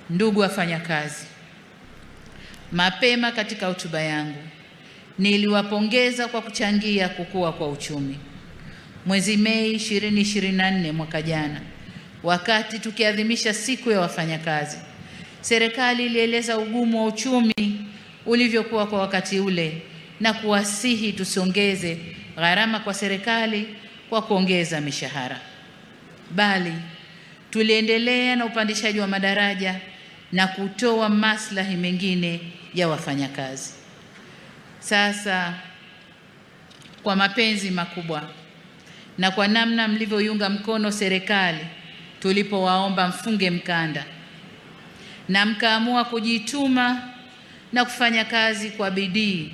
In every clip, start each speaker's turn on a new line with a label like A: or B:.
A: Ndugu wafanyakazi, mapema katika hotuba yangu niliwapongeza kwa kuchangia kukua kwa uchumi. Mwezi Mei 2024 mwaka jana, wakati tukiadhimisha siku ya wafanyakazi, serikali ilieleza ugumu wa uchumi ulivyokuwa kwa wakati ule na kuwasihi tusiongeze gharama kwa serikali kwa kuongeza mishahara, bali tuliendelea na upandishaji wa madaraja na kutoa maslahi mengine ya wafanyakazi. Sasa kwa mapenzi makubwa na kwa namna mlivyoiunga mkono serikali tulipowaomba mfunge mkanda na mkaamua kujituma na kufanya kazi kwa bidii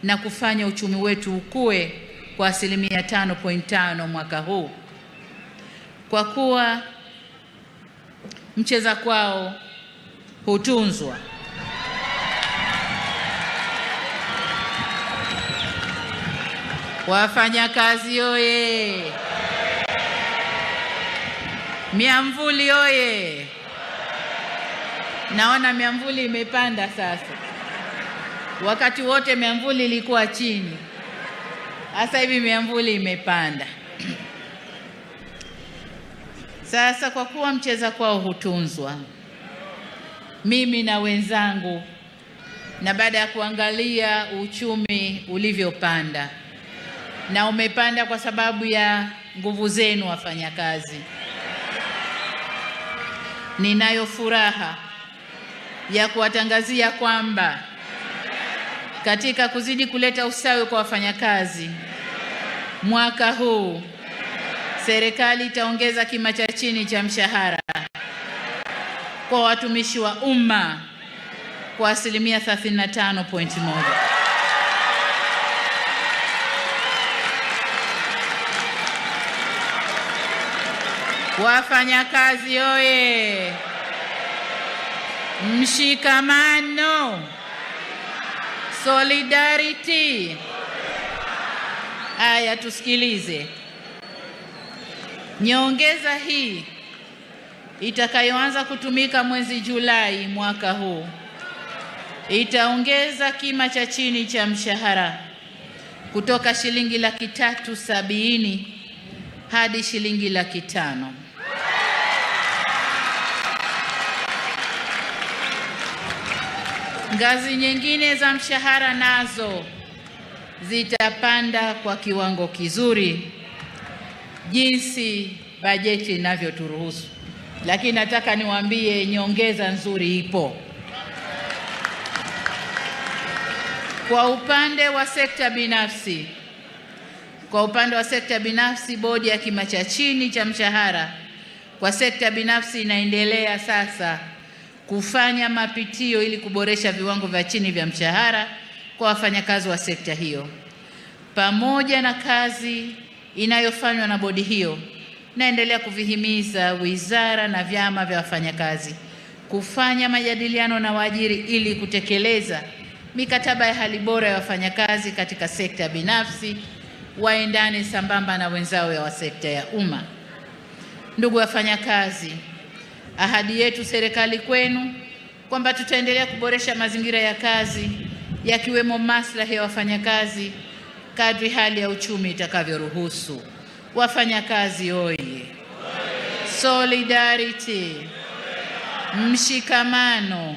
A: na kufanya uchumi wetu ukue kwa 5.5% mwaka huu, kwa kuwa mcheza kwao hutunzwa. Wafanyakazi oye! Miamvuli oye! Naona miamvuli imepanda sasa. Wakati wote miamvuli ilikuwa chini. Sasa hivi miamvuli imepanda. Sasa kwa kuwa mcheza kwao hutunzwa, mimi na wenzangu, na baada ya kuangalia uchumi ulivyopanda, na umepanda kwa sababu ya nguvu zenu wafanyakazi, ninayo furaha ya kuwatangazia kwamba katika kuzidi kuleta usawi kwa wafanyakazi, mwaka huu serikali itaongeza kima cha chini cha mshahara kwa watumishi wa umma kwa 35.1%. Wafanyakazi oye! Mshikamano, solidarity. Aya, tusikilize. Nyongeza hii itakayoanza kutumika mwezi Julai mwaka huu itaongeza kima cha chini cha mshahara kutoka shilingi 370,000 hadi shilingi 500,000. Ngazi nyingine za mshahara nazo zitapanda kwa kiwango kizuri jinsi bajeti inavyoturuhusu, lakini nataka niwaambie nyongeza nzuri ipo. Kwa upande wa sekta binafsi, bodi ya kima cha chini cha mshahara kwa sekta binafsi inaendelea sasa kufanya mapitio ili kuboresha viwango vya chini vya mshahara kwa wafanyakazi wa sekta hiyo. Pamoja na kazi inayofanywa na bodi hiyo, naendelea kuvihimiza wizara na vyama vya wafanyakazi kufanya majadiliano na waajiri ili kutekeleza mikataba ya hali bora ya wafanyakazi katika sekta binafsi, waendane sambamba na wenzao wa sekta ya umma. Ndugu wafanyakazi, ahadi yetu serikali kwenu kwamba tutaendelea kuboresha mazingira ya kazi yakiwemo maslahi ya wafanyakazi kadri hali ya uchumi itakavyoruhusu. Wafanyakazi oye! Solidarity, mshikamano,